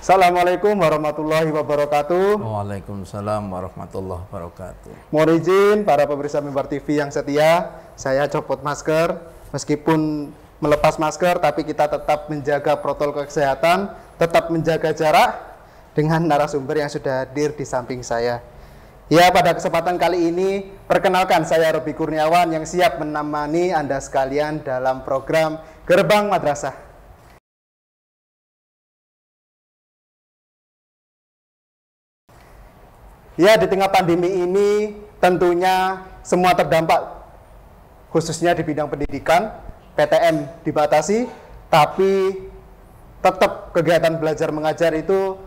Assalamualaikum warahmatullahi wabarakatuh. Waalaikumsalam warahmatullahi wabarakatuh. Mohon izin para pemirsa Mimbar TV yang setia, saya copot masker. Meskipun melepas masker, tapi kita tetap menjaga protokol kesehatan, tetap menjaga jarak dengan narasumber yang sudah hadir di samping saya. Ya, pada kesempatan kali ini, perkenalkan saya Robi Kurniawan yang siap menemani Anda sekalian dalam program Gerbang Madrasah. Ya, di tengah pandemi ini tentunya semua terdampak, khususnya di bidang pendidikan. PTM dibatasi, tapi tetap kegiatan belajar mengajar itu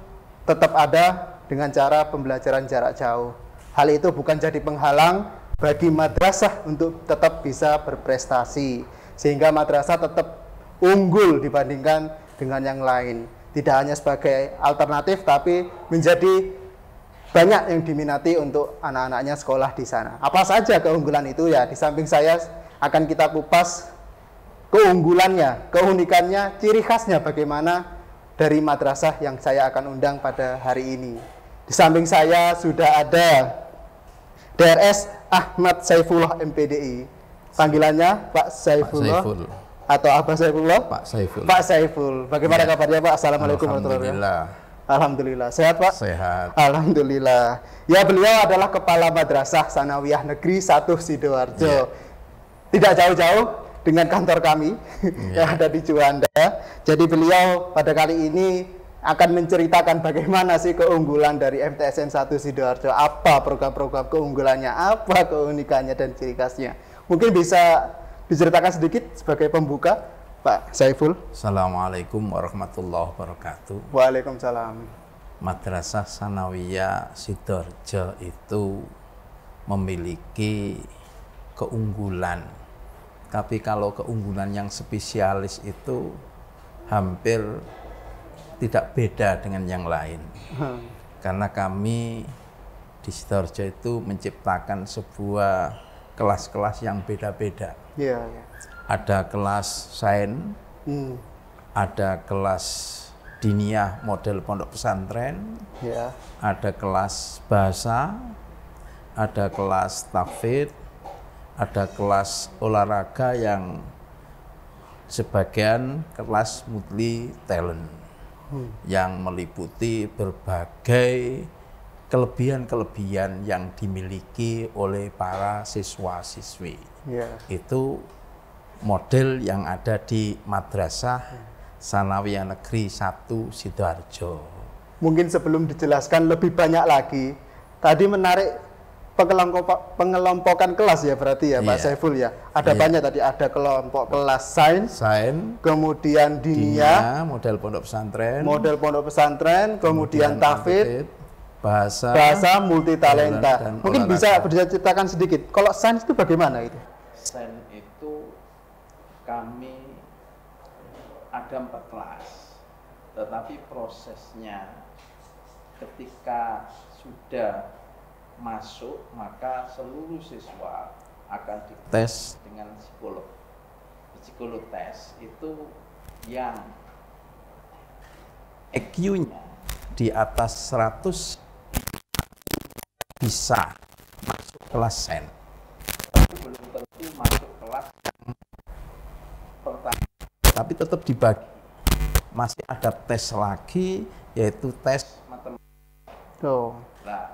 tetap ada dengan cara pembelajaran jarak jauh. Hal itu bukan jadi penghalang bagi madrasah untuk tetap bisa berprestasi, sehingga madrasah tetap unggul dibandingkan dengan yang lain. Tidak hanya sebagai alternatif, tapi menjadi banyak yang diminati untuk anak-anaknya sekolah di sana. Apa saja keunggulan itu ya? Di samping saya akan kita kupas keunggulannya, keunikannya, ciri khasnya bagaimana dari madrasah yang saya akan undang pada hari ini. Di samping saya sudah ada DRS Ahmad Saifullah MPDI. Panggilannya Pak Saifullah. Pak Saiful. Atau Abah Saifullah? Pak Saiful. Pak Saiful. Bagaimana kabarnya Pak? Assalamualaikum warahmatullahi wabarakatuh. Alhamdulillah. Alhamdulillah. Sehat Pak? Sehat. Alhamdulillah. Ya, beliau adalah Kepala Madrasah Sanawiyah Negeri 1 Sidoarjo. Yeah. Tidak jauh-jauh dengan kantor kami yang ada di Juanda. Jadi beliau pada kali ini akan menceritakan bagaimana sih keunggulan dari MTSN 1 Sidoarjo. Apa program-program keunggulannya, apa keunikannya dan ciri khasnya. Mungkin bisa diceritakan sedikit sebagai pembuka, Pak Saiful. Assalamualaikum warahmatullahi wabarakatuh. Waalaikumsalam. Madrasah Sanawiyah Sidoarjo itu memiliki keunggulan. Tapi kalau keunggulan yang spesialis itu hampir tidak beda dengan yang lain. Karena kami di Sidoarjo itu menciptakan sebuah kelas-kelas yang beda-beda. Iya, iya. Ada kelas sains, ada kelas diniyah model pondok pesantren, Ya. ada kelas bahasa, ada kelas tahfidz, ada kelas olahraga yang sebagian kelas multi talent yang meliputi berbagai kelebihan-kelebihan yang dimiliki oleh para siswa-siswi. Ya. Itu model yang ada di Madrasah Sanawiyah Negeri 1 Sidoarjo. Mungkin sebelum dijelaskan lebih banyak lagi, tadi menarik pengelompokan kelas ya berarti ya Pak Saiful ya. Ada banyak tadi, ada kelompok kelas sains, kemudian diniyah, model pondok pesantren, kemudian tahfidz, bahasa multi talenta. Mungkin bisa diceritakan sedikit. Kalau sains itu bagaimana itu? Sains itu kami ada 4 kelas, tetapi prosesnya ketika sudah masuk maka seluruh siswa akan dites dengan psikolog. Psikolog tes itu yang EQ-nya di atas 100 bisa masuk kelas sains. Tapi belum tentu masuk kelas yang pertama. Tapi tetap dibagi. Masih ada tes lagi, yaitu tes matematika. Nah,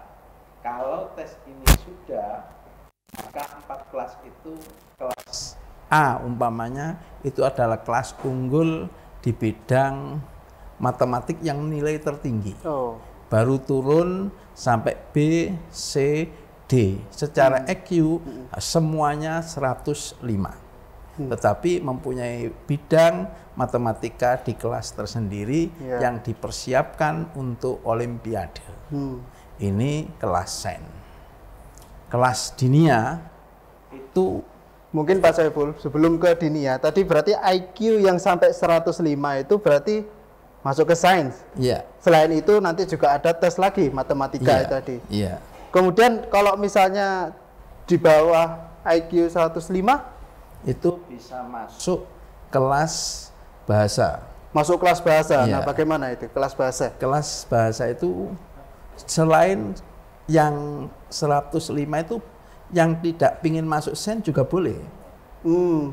kalau tes ini sudah, maka 4 kelas itu kelas A umpamanya itu adalah kelas unggul di bidang matematik yang nilai tertinggi. Baru turun sampai B, C, D. Secara EQ semuanya 105. Tetapi mempunyai bidang matematika di kelas tersendiri yang dipersiapkan untuk olimpiade. Ini kelas sains. Kelas diniyah itu mungkin Pak Saiful, sebelum ke diniyah, tadi berarti IQ yang sampai 105 itu berarti masuk ke sains. Iya. Selain itu nanti juga ada tes lagi matematika tadi. Iya. Kemudian kalau misalnya di bawah IQ 105 itu bisa masuk kelas bahasa. Masuk kelas bahasa. Iya. Nah, bagaimana itu kelas bahasa? Kelas bahasa itu selain yang 105 itu yang tidak pingin masuk sen juga boleh.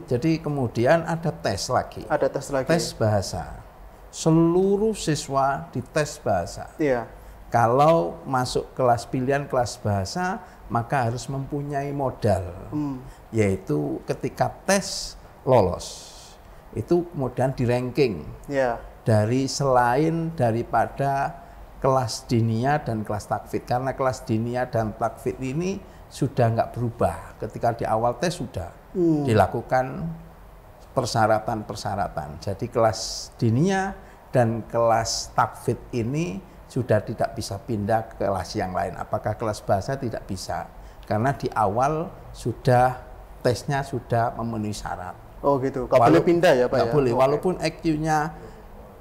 Jadi kemudian ada tes lagi. Ada tes lagi. Tes bahasa. Seluruh siswa dites bahasa. Iya. Kalau masuk kelas pilihan kelas bahasa, maka harus mempunyai modal. Yaitu ketika tes lolos. Itu kemudian di ranking Iya. dari selain daripada kelas dinia dan kelas takfid, karena kelas dinia dan takfid ini sudah nggak berubah ketika di awal tes sudah dilakukan persyaratan-persyaratan. Jadi kelas dinia dan kelas takfid ini sudah tidak bisa pindah ke kelas yang lain. Apakah kelas bahasa tidak bisa, karena di awal sudah tesnya sudah memenuhi syarat. Oh gitu, nggak boleh pindah ya Pak Nggak ya? boleh, Oke. walaupun IQ-nya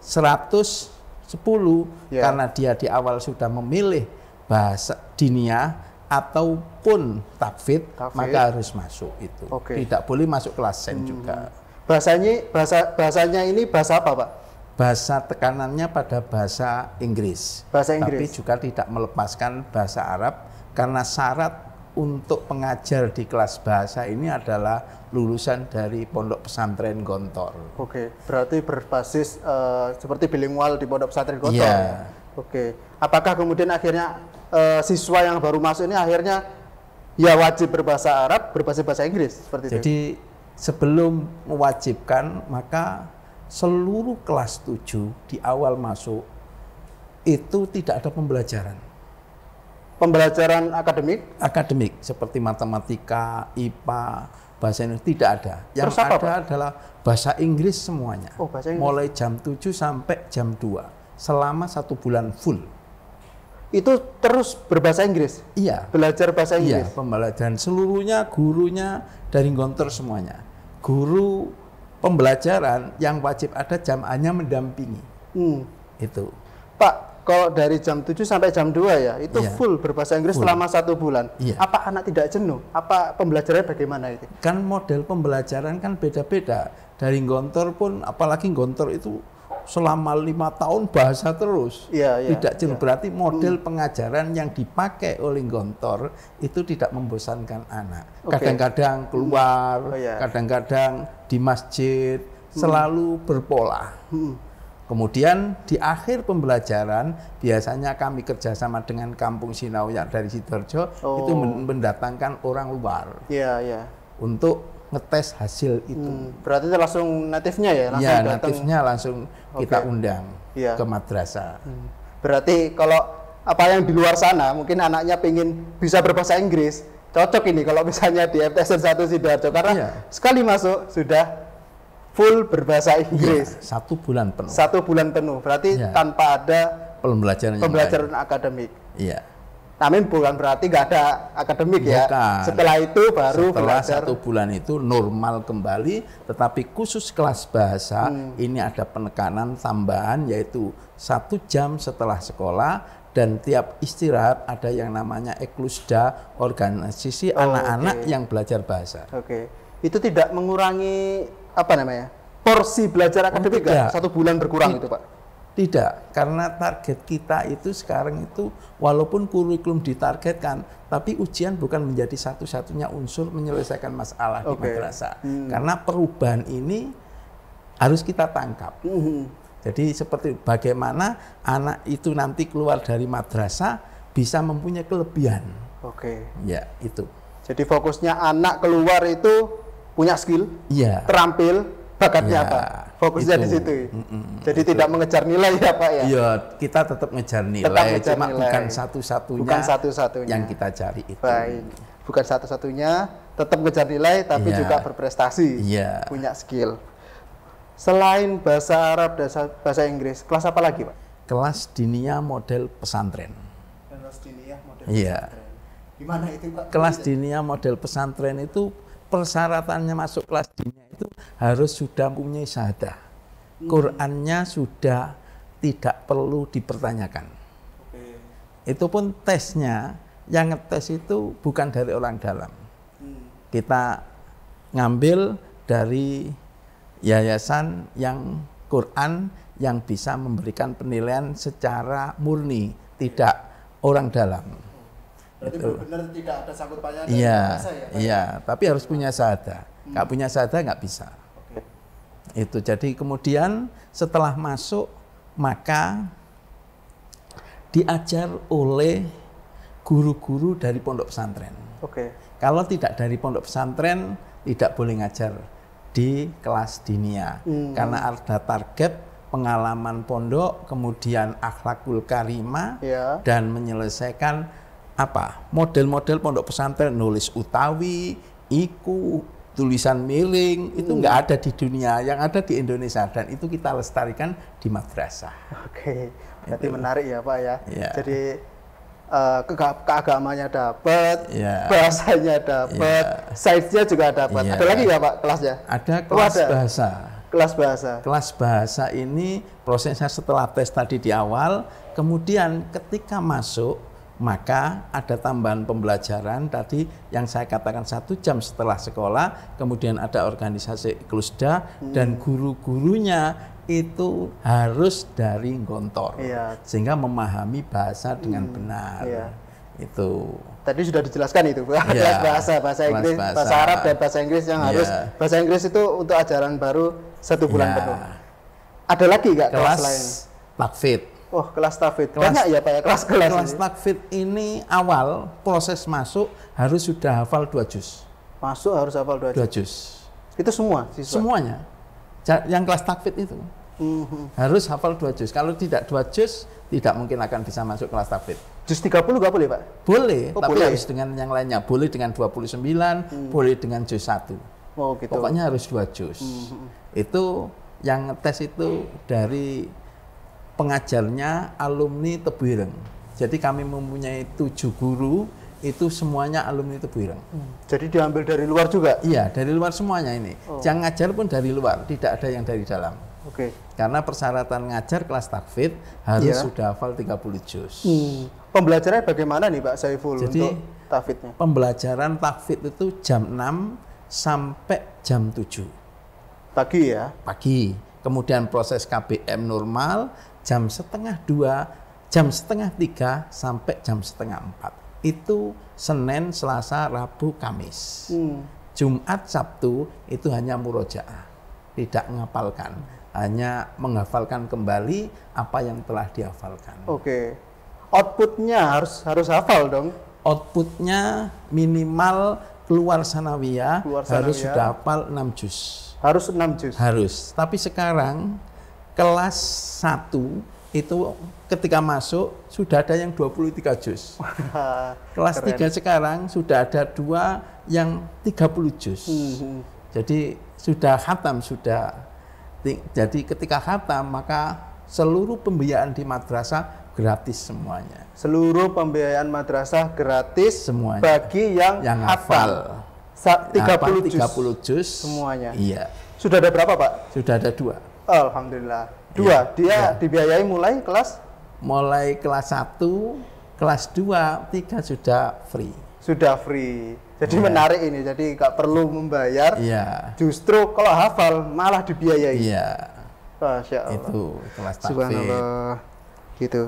110, Ya. karena dia di awal sudah memilih bahasa dinia ataupun takfid, maka harus masuk itu. Oke. Tidak boleh masuk kelas sen juga. Bahasanya ini bahasa apa Pak? Bahasa tekanannya pada bahasa Inggris. Bahasa Tapi Inggris. juga tidak melepaskan bahasa Arab, karena syarat untuk pengajar di kelas bahasa ini adalah lulusan dari pondok pesantren Gontor. Oke, berarti berbasis seperti bilingual di pondok pesantren Gontor. Iya. Oke, apakah kemudian akhirnya siswa yang baru masuk ini akhirnya ya wajib berbahasa Arab, berbasis bahasa Inggris seperti itu? Jadi sebelum mewajibkan, maka seluruh kelas 7 di awal masuk itu tidak ada pembelajaran. Pembelajaran akademik? Akademik seperti matematika, IPA, bahasa Indonesia tidak ada. Yang Terus apa, ada adalah bahasa Inggris semuanya. Oh, bahasa Inggris. Mulai jam 7 sampai jam 2 selama 1 bulan full. Itu terus berbahasa Inggris? Iya. Belajar bahasa Iya, Inggris? pembelajaran seluruhnya, gurunya dari Gontor semuanya. Guru pembelajaran yang wajib ada jam hanya mendampingi. Itu. Pak, kalau dari jam 7 sampai jam 2 ya, itu Iya. full berbahasa Inggris Full. selama 1 bulan. Iya. Apa anak tidak jenuh? Apa pembelajarannya bagaimana itu? Kan model pembelajaran kan beda-beda. Dari Gontor pun, apalagi Gontor itu selama 5 tahun bahasa terus. Iya, iya, Tidak jenuh. iya. Berarti model pengajaran yang dipakai oleh Gontor itu tidak membosankan anak. Oke. Kadang-kadang keluar, Oh, iya. kadang-kadang di masjid, selalu berpola. Kemudian di akhir pembelajaran biasanya kami kerjasama dengan Kampung Sinauya dari Sidoarjo itu mendatangkan orang luar Iya, iya. untuk ngetes hasil itu. Berarti itu langsung natifnya ya? Langsung Ya, datang. natifnya langsung kita undang Iya. ke madrasah. Berarti kalau apa yang di luar sana, mungkin anaknya pengen bisa berbahasa Inggris, cocok ini kalau misalnya di FTSN 1 Sidoarjo, karena Iya. sekali masuk sudah full berbahasa Inggris. Iya, 1 bulan penuh 1 bulan penuh, berarti Iya. tanpa ada pembelajaran yang pembelajaran akademik. lain. Iya. Namun bukan berarti nggak ada akademik ya. Bukan. Setelah itu baru Setelah belajar. 1 bulan itu normal kembali, tetapi khusus kelas bahasa ini ada penekanan tambahan, yaitu 1 jam setelah sekolah, dan tiap istirahat ada yang namanya eklusda, organisasi anak-anak yang belajar bahasa. Oke. Itu tidak mengurangi apa namanya? Porsi belajar akademik tidak. nggak? 1 bulan berkurang itu, Pak. Tidak, karena target kita itu sekarang itu walaupun kurikulum ditargetkan, tapi ujian bukan menjadi satu-satunya unsur menyelesaikan masalah di madrasah. Karena perubahan ini harus kita tangkap. Jadi seperti bagaimana anak itu nanti keluar dari madrasah bisa mempunyai kelebihan. Oke. Ya, itu. Jadi fokusnya anak keluar itu punya skill, Iya. terampil, bakatnya Ya, apa? Fokusnya itu. di situ. Jadi tidak mengejar nilai ya, Pak ya. Iya, kita tetap ngejar nilai, ngejar cuma nilai. bukan satu-satunya Bukan satu-satunya. yang kita cari itu. Baik. Bukan satu-satunya, tetap ngejar nilai tapi Iya. juga berprestasi. Iya. Punya skill. Selain bahasa Arab dan bahasa Inggris, kelas apa lagi, Pak? Kelas dinia model pesantren. Kelas diniyah model Iya. Gimana itu, Pak? Kelas dinia model pesantren itu persyaratannya masuk kelas dinia itu harus sudah punya syahadah. Qurannya sudah tidak perlu dipertanyakan. Itu pun tesnya, yang ngetes itu bukan dari orang dalam. Kita ngambil dari yayasan yang Quran yang bisa memberikan penilaian secara murni, tidak orang dalam. Berarti benar-benar tidak ada sangkut pautnya dengan Iya, bahasa ya, Pak? iya, tapi harus punya syahadah. Nggak punya syahadah nggak bisa. Oke. Itu jadi kemudian setelah masuk maka diajar oleh guru-guru dari pondok pesantren. Oke. Kalau tidak dari pondok pesantren tidak boleh ngajar di kelas dinia karena ada target pengalaman pondok, kemudian akhlakul karimah Ya. dan menyelesaikan apa model-model pondok pesantren, nulis utawi, iku, tulisan miring itu nggak ada di dunia, yang ada di Indonesia dan itu kita lestarikan di madrasah. Oke, berarti menarik ya Pak ya. Ya. Jadi keagamanya dapat, Ya. bahasanya dapat, size-nya juga dapat. Ya. Ada lagi nggak Pak kelasnya? Ada Oh, kelas ada. bahasa. Kelas bahasa. Kelas bahasa ini prosesnya setelah tes tadi di awal, kemudian ketika masuk maka ada tambahan pembelajaran tadi yang saya katakan 1 jam setelah sekolah, kemudian ada organisasi Klusda dan guru-gurunya itu harus dari Gontor, Iya. sehingga memahami bahasa dengan benar. Iya. Itu. Tadi sudah dijelaskan itu, Pak. Iya. Kelas bahasa, bahasa Kelas Inggris, bahasa. bahasa Arab dan bahasa Inggris yang Iya. harus bahasa Inggris itu untuk ajaran baru 1 bulan Iya. penuh. Ada lagi nggak kelas Kelas lain? takfid. Oh, kelas tafid. Kelas- Banyak ya Pak ya kelas-kelas Kelas ini? takfid ini awal proses masuk harus sudah hafal 2 juz. Masuk harus hafal 2 2 juz. juz. Itu semua siswa? Semuanya. Yang kelas takfid itu harus hafal 2 juz. Kalau tidak 2 juz, tidak mungkin akan bisa masuk kelas takfid. Juz 30 nggak boleh Pak? Boleh, Oh, tapi boleh. harus dengan yang lainnya. Boleh dengan 29, boleh dengan juz 1. Oh gitu. Pokoknya harus 2 juz. Itu yang tes itu dari pengajarnya alumni Tebu Ireng. Jadi kami mempunyai 7 guru, itu semuanya alumni Tebu Ireng. Jadi diambil dari luar juga? Iya, dari luar semuanya ini. Yang ngajar pun dari luar, tidak ada yang dari dalam. Oke. Karena persyaratan ngajar kelas takfid harus Iya. sudah hafal 30 juz. Pembelajarannya bagaimana nih Pak Saiful Jadi, untuk tafidnya? Pembelajaran takfid itu jam 6 sampai jam 7 Pagi ya? pagi. Kemudian proses KBM normal jam setengah 2, jam setengah 3 sampai jam setengah 4. Itu Senin, Selasa, Rabu, Kamis. Jumat, Sabtu itu hanya murojaah, tidak menghafalkan, hanya menghafalkan kembali apa yang telah dihafalkan. Oke. Outputnya harus hafal dong. Outputnya minimal keluar sanawiyah, Keluar harus sanawiyah. sudah hafal 6 juz. Harus 6 juz. Harus. Tapi sekarang kelas 1 itu ketika masuk sudah ada yang 23 juz. Kelas Keren. 3 sekarang sudah ada 2 yang 30 juz. Jadi sudah khatam, jadi ketika khatam maka seluruh pembiayaan di madrasah gratis semuanya. Seluruh pembiayaan madrasah gratis Semuanya. bagi yang hafal. 30 juz. 30 juz Semuanya. Iya. Sudah ada berapa Pak? Sudah ada 2. Alhamdulillah. 2. Dia dibiayai mulai kelas? Mulai kelas 1, kelas 2, 3 sudah free. Sudah free. Jadi menarik ini. Jadi nggak perlu membayar. Iya. Justru kalau hafal malah dibiayai. Iya. Masya Allah. Itu kelas takfid. Subhanallah. Gitu.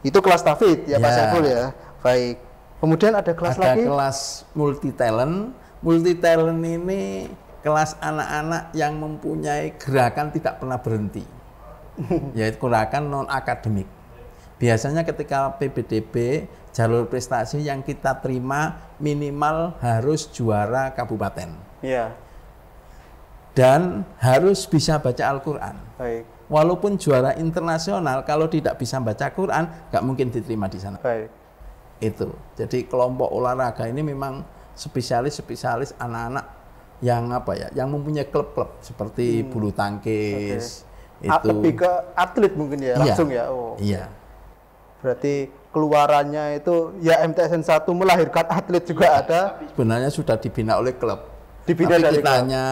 Itu kelas tafid ya Pak Ya. Saiful ya. Baik. Kemudian ada kelas Ada lagi? kelas multi talent. Multi talent ini kelas anak-anak yang mempunyai gerakan tidak pernah berhenti. Yaitu gerakan non akademik. Biasanya ketika PBDB jalur prestasi yang kita terima minimal harus juara kabupaten Iya. dan harus bisa baca Al-Quran. Baik. Walaupun juara internasional, kalau tidak bisa baca Quran, nggak mungkin diterima di sana. Baik. Itu. Jadi kelompok olahraga ini memang spesialis anak-anak yang apa ya, yang mempunyai klub-klub seperti bulu tangkis. Itu. Lebih ke atlet mungkin ya, Iya. langsung ya. Oh. Iya. Berarti keluarannya itu ya MTSN 1 melahirkan atlet juga ada. Sebenarnya sudah dibina oleh klub. Dibina Tapi dari kita klub. hanya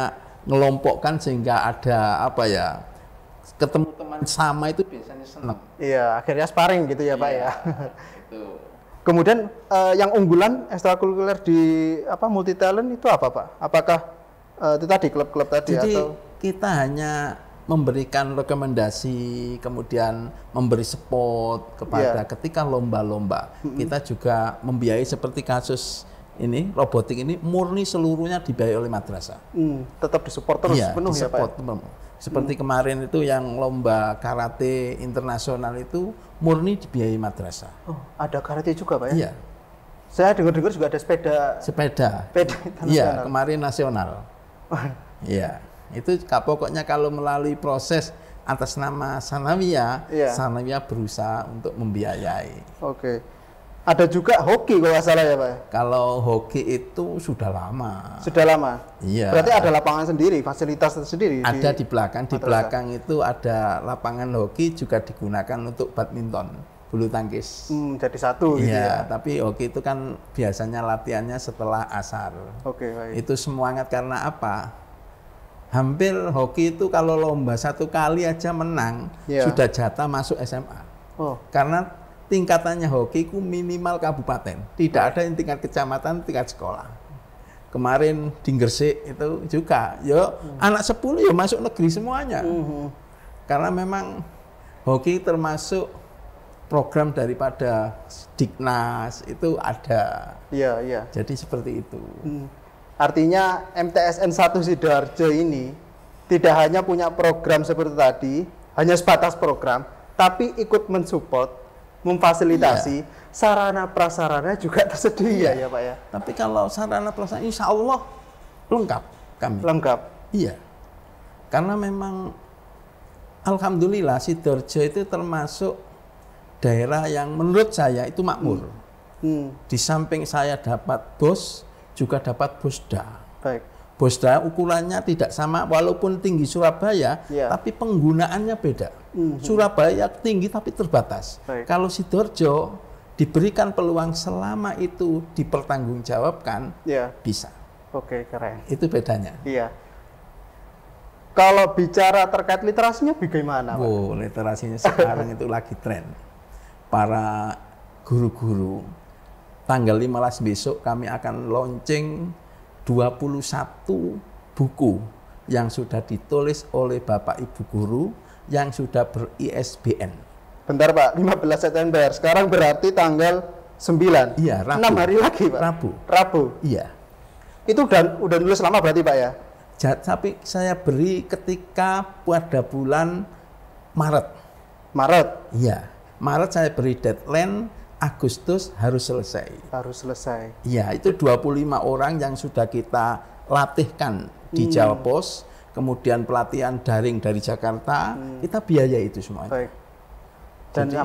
ngelompokkan sehingga ada apa ya, ketemu teman sama itu biasanya senang. Iya, akhirnya sparring gitu ya Pak ya. Itu. Kemudian yang unggulan ekstrakurikuler di multi talent itu apa Pak? Apakah itu tadi klub-klub tadi Jadi atau kita hanya memberikan rekomendasi, kemudian memberi support kepada ketika lomba-lomba. Kita juga membiayai seperti kasus ini, robotik ini murni seluruhnya dibiayai oleh madrasah. Tetap disupport terus penuh ya Pak? Seperti kemarin itu yang lomba karate internasional itu murni dibiayai madrasah. Oh, ada karate juga Pak ya? Iya. Saya dengar-dengar juga ada Sepeda internasional. Iya, kemarin nasional. Iya. Itu pokoknya kalau melalui proses atas nama Sanawiyah, Sanawiyah berusaha untuk membiayai. Oke. Ada juga hoki kalau nggak salah ya Pak? Kalau hoki itu sudah lama. Sudah lama? Iya. Berarti ada lapangan sendiri, fasilitas sendiri? Ada di belakang. Di belakang itu ada lapangan hoki juga digunakan untuk badminton, bulu tangkis. Jadi satu gitu ya? Tapi hoki itu kan biasanya latihannya setelah asar. Oke, baik. Itu semangat karena apa? Hampir hoki itu kalau lomba satu kali aja menang, sudah jatah masuk SMA. Karena tingkatannya hoki itu minimal kabupaten. Tidak ada yang tingkat kecamatan, tingkat sekolah. Kemarin di Gresik itu juga, anak 10 ya masuk negeri semuanya. Karena memang hoki termasuk program daripada Diknas itu ada. Iya. Jadi seperti itu. Artinya MTSN 1 Sidoarjo ini tidak hanya punya program seperti tadi, hanya sebatas program, tapi ikut mensupport, memfasilitasi sarana prasarana juga tersedia ya Pak ya. Tapi kalau sarana prasarana insya Allah lengkap kami. Lengkap. Iya. Karena memang alhamdulillah Sidoarjo itu termasuk daerah yang menurut saya itu makmur. Di samping saya dapat BOS, juga dapat BOSDA. Baik. BOSDA ukurannya tidak sama walaupun tinggi Surabaya, tapi penggunaannya beda. Surabaya tinggi tapi terbatas. Baik. Kalau Sidoarjo diberikan peluang selama itu dipertanggungjawabkan, bisa. Oke, keren. Itu bedanya. Iya. Kalau bicara terkait literasinya bagaimana Pak? Literasinya sekarang itu lagi tren. Para guru-guru tanggal 15 besok kami akan launching 21 buku yang sudah ditulis oleh Bapak Ibu guru yang sudah ber-ISBN. Bentar Pak, 15 September. Sekarang berarti tanggal 9. Iya, Rabu. 6 hari lagi Pak. Rabu. Iya. Itu udah nulis lama berarti Pak ya? Tapi saya beri ketika pada bulan Maret. Iya. Maret saya beri deadline, Agustus harus selesai. Harus selesai. Iya, itu 25 orang yang sudah kita latihkan di Jawa Pos, kemudian pelatihan daring dari Jakarta, kita biayai itu semuanya. Baik. Dan jadi,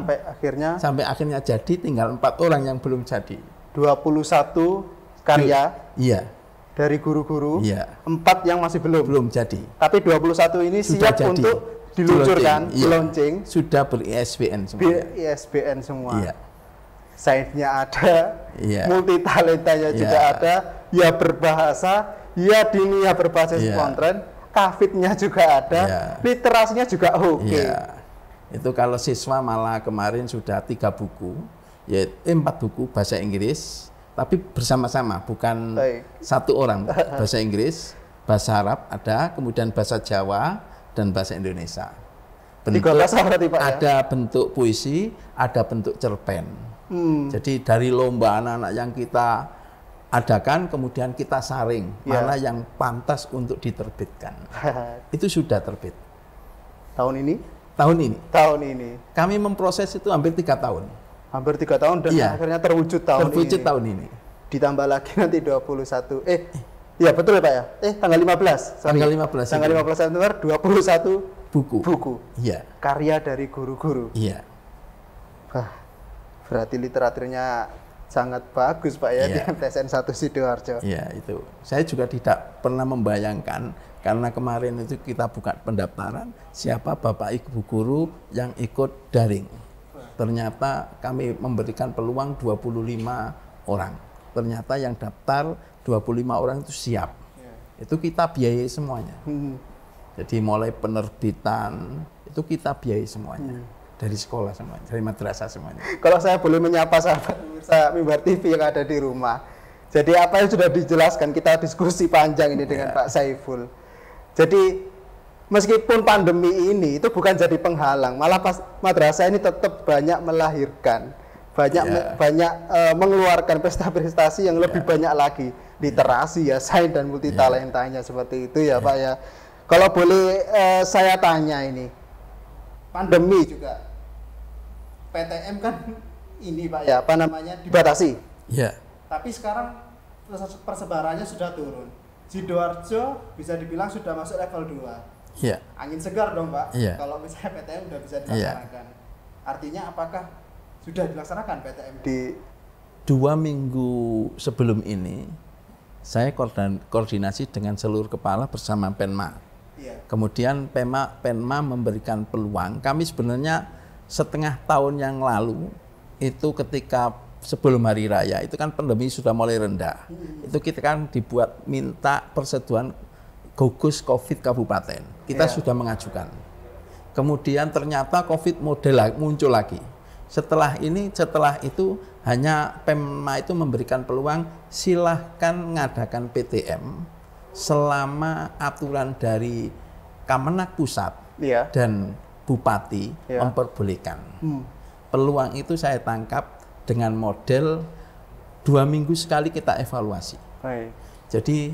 sampai akhirnya jadi tinggal 4 orang yang belum jadi. 21 karya. Iya. Dari guru-guru. Iya. 4 yang masih belum jadi. Tapi 21 ini sudah siap jadi. Untuk diluncurkan, launching. Sudah ber-ISBN semua. Ber-ISBN semua. Iya. Sains-nya ada, multi talentanya juga ada, ya berbahasa, ya dinia berbasis kontren, kafitnya juga ada, literasinya juga oke. Itu kalau siswa malah kemarin sudah 3 buku, yaitu 4 buku bahasa Inggris, tapi bersama-sama, bukan satu orang. Bahasa Inggris, bahasa Arab ada, kemudian bahasa Jawa dan bahasa Indonesia. Bentuk, 3 bahasa berarti Pak ada bentuk puisi, ada bentuk cerpen. Jadi dari lomba anak-anak yang kita adakan, kemudian kita saring mana yang pantas untuk diterbitkan. Itu sudah terbit. Tahun ini? Tahun ini. Tahun ini. Kami memproses itu hampir 3 tahun. Hampir 3 tahun dan akhirnya terwujud tahun ini. Ditambah lagi nanti 21. Iya betul ya Pak ya? Tanggal 15. Tanggal 15. Tanggal 15 September 21 buku. Iya. Karya dari guru-guru. Iya. Berarti literaturnya sangat bagus Pak ya di MTSN 1 Sidoarjo. Iya, itu. Saya juga tidak pernah membayangkan karena kemarin itu kita buka pendaftaran siapa Bapak Ibu guru yang ikut daring. Ternyata kami memberikan peluang 25 orang. Ternyata yang daftar 25 orang itu siap. Itu kita biayai semuanya. Jadi mulai penerbitan itu kita biayai semuanya. Dari sekolah semuanya, dari madrasah semuanya. Kalau saya boleh menyapa sahabat pemirsa Mimbar TV yang ada di rumah. Jadi apa yang sudah dijelaskan, kita diskusi panjang ini dengan Pak Saiful. Jadi meskipun pandemi ini itu bukan jadi penghalang, malah pas madrasah ini tetap banyak melahirkan, banyak mengeluarkan prestasi yang lebih banyak lagi, literasi ya, sains dan multitalentanya seperti itu ya Pak ya. Kalau boleh saya tanya ini, pandemi juga PTM kan ini Pak ya, apa namanya, dibatasi. Ya. Tapi sekarang persebarannya sudah turun. Sidoarjo bisa dibilang sudah masuk level 2. Iya. Angin segar dong Pak, kalau misalnya PTM sudah bisa dilaksanakan. Artinya apakah sudah dilaksanakan PTM di 2 minggu sebelum ini? Saya koordinasi dengan seluruh kepala bersama Penma. Kemudian Penma memberikan peluang. Kami sebenarnya setengah tahun yang lalu itu ketika sebelum hari raya itu kan pandemi sudah mulai rendah. Itu kita kan dibuat minta persetujuan gugus COVID kabupaten. Kita sudah mengajukan. Kemudian ternyata COVID model muncul lagi. Setelah itu hanya Pemma itu memberikan peluang silahkan mengadakan PTM selama aturan dari Kemenak Pusat dan Bupati memperbolehkan. Peluang itu saya tangkap dengan model 2 minggu sekali kita evaluasi. Jadi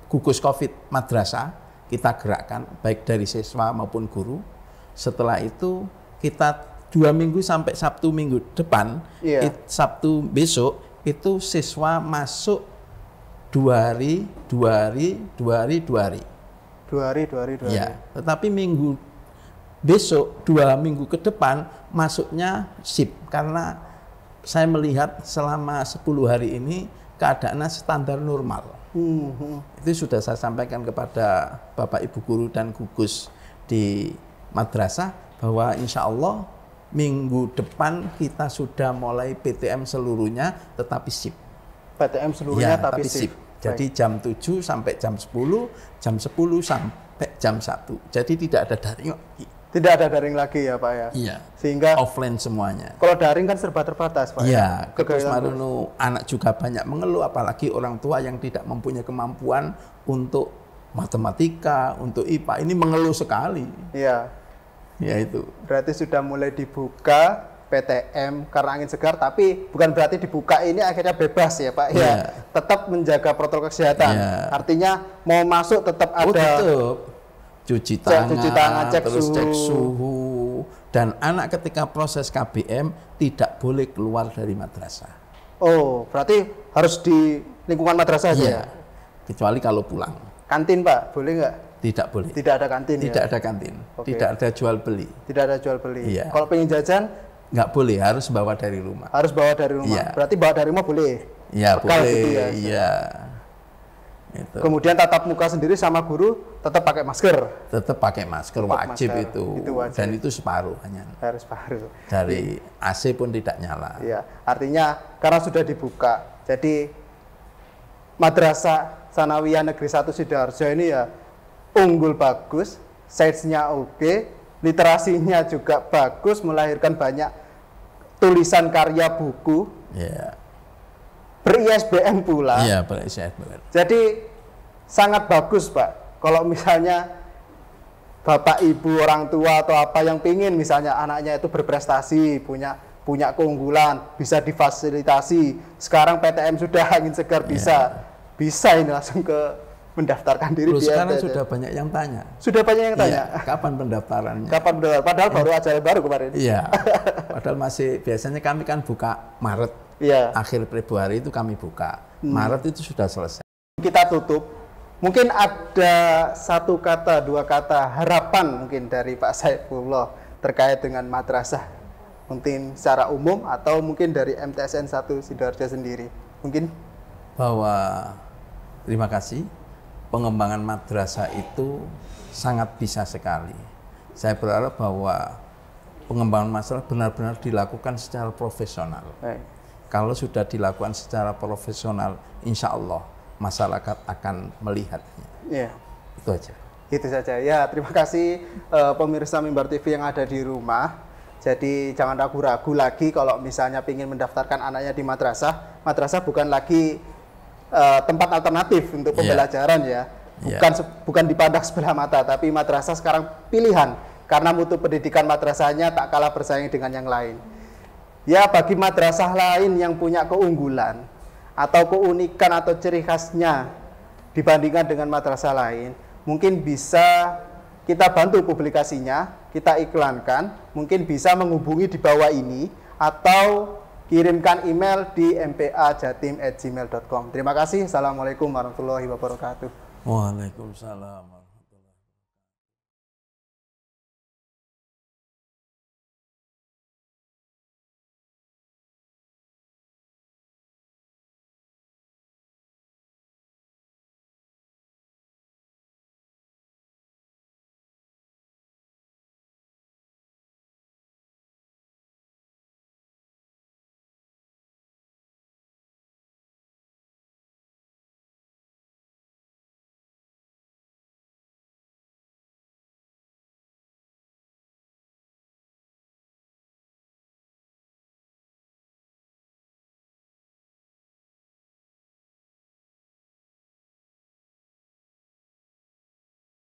gugus COVID madrasah kita gerakkan baik dari siswa maupun guru. Setelah itu kita 2 minggu sampai Sabtu minggu depan, Sabtu besok itu siswa masuk 2 hari. Ya, tetapi minggu besok 2 minggu ke depan masuknya sip, karena saya melihat selama 10 hari ini keadaannya standar normal. Itu sudah saya sampaikan kepada Bapak Ibu guru dan gugus di madrasah bahwa insya Allah minggu depan kita sudah mulai PTM seluruhnya tetapi sip. PTM seluruhnya tapi sip. Jadi jam 7 sampai jam 10, jam 10 sampai jam 1. Jadi tidak ada daring lagi. Tidak ada daring lagi ya Pak ya? Iya. Sehingga offline semuanya. Kalau daring kan serba terbatas Pak. Iya. Terus Marunu anak juga banyak mengeluh, apalagi orang tua yang tidak mempunyai kemampuan untuk matematika, untuk IPA. Ini mengeluh sekali. Iya. Ya itu. Berarti sudah mulai dibuka PTM karena angin segar, tapi bukan berarti dibuka ini akhirnya bebas ya Pak. Ya. Tetap menjaga protokol kesehatan. Artinya mau masuk tetap ada. Tetap. Cuci tangan, cek suhu, dan anak ketika proses KBM tidak boleh keluar dari madrasah. Oh, berarti harus di lingkungan madrasah aja ya? Kecuali kalau pulang. Kantin Pak, boleh nggak? Tidak boleh. Tidak ada kantin. Tidak ada kantin. Tidak ada jual beli. Tidak ada jual beli. Iya. Kalau pengen jajan? Nggak boleh, harus bawa dari rumah. Harus bawa dari rumah. Iya. Berarti bawa dari rumah boleh? Iya, boleh. Gitu ya? Iya. Itu. Kemudian tatap muka sendiri sama guru tetap pakai masker. Tetap pakai masker, wajib masker. Itu wajib. Dan itu separuh hanya. Harus separuh. Dari AC pun tidak nyala. Iya, artinya karena sudah dibuka. Jadi Madrasah Tsanawiyah Negeri 1 Sidoarjo ini ya unggul bagus, sainsnya oke, literasinya juga bagus, melahirkan banyak tulisan karya buku. Iya. Ber-ISBN pula. Iya, ber-ISBN. Jadi sangat bagus Pak. Kalau misalnya Bapak Ibu orang tua atau apa yang pingin misalnya anaknya itu berprestasi, punya keunggulan, bisa difasilitasi. Sekarang PTM sudah angin segar bisa ini langsung ke mendaftarkan diri. Terus sekarang sudah banyak yang tanya. Sudah banyak yang tanya. Kapan pendaftarannya? Kapan pendaftaran? Padahal baru acara baru kemarin. Iya. Padahal masih biasanya kami kan buka Maret. Iya. Akhir Februari itu kami buka. Maret itu sudah selesai. Kita tutup. Mungkin ada 1 kata, 2 kata harapan mungkin dari Pak Saifullah terkait dengan madrasah. Mungkin secara umum atau mungkin dari MTSN 1 Sidoarjo sendiri. Mungkin bahwa terima kasih. Pengembangan madrasah itu sangat bisa sekali. Saya berharap bahwa pengembangan madrasah benar-benar dilakukan secara profesional. Kalau sudah dilakukan secara profesional, insya Allah masyarakat akan melihatnya. Iya. Itu aja. Itu saja. Ya, terima kasih pemirsa Mimbar TV yang ada di rumah. Jadi jangan ragu-ragu lagi kalau misalnya ingin mendaftarkan anaknya di madrasah. Madrasah bukan lagi tempat alternatif untuk pembelajaran ya. bukan dipandang sebelah mata, tapi madrasah sekarang pilihan karena mutu pendidikan madrasahnya tak kalah bersaing dengan yang lain. Ya, bagi madrasah lain yang punya keunggulan atau keunikan atau ciri khasnya dibandingkan dengan madrasah lain, mungkin bisa kita bantu publikasinya, kita iklankan, mungkin bisa menghubungi di bawah ini atau kirimkan email di mpa.jatim@gmail.com. Terima kasih. Assalamualaikum warahmatullahi wabarakatuh. Waalaikumsalam.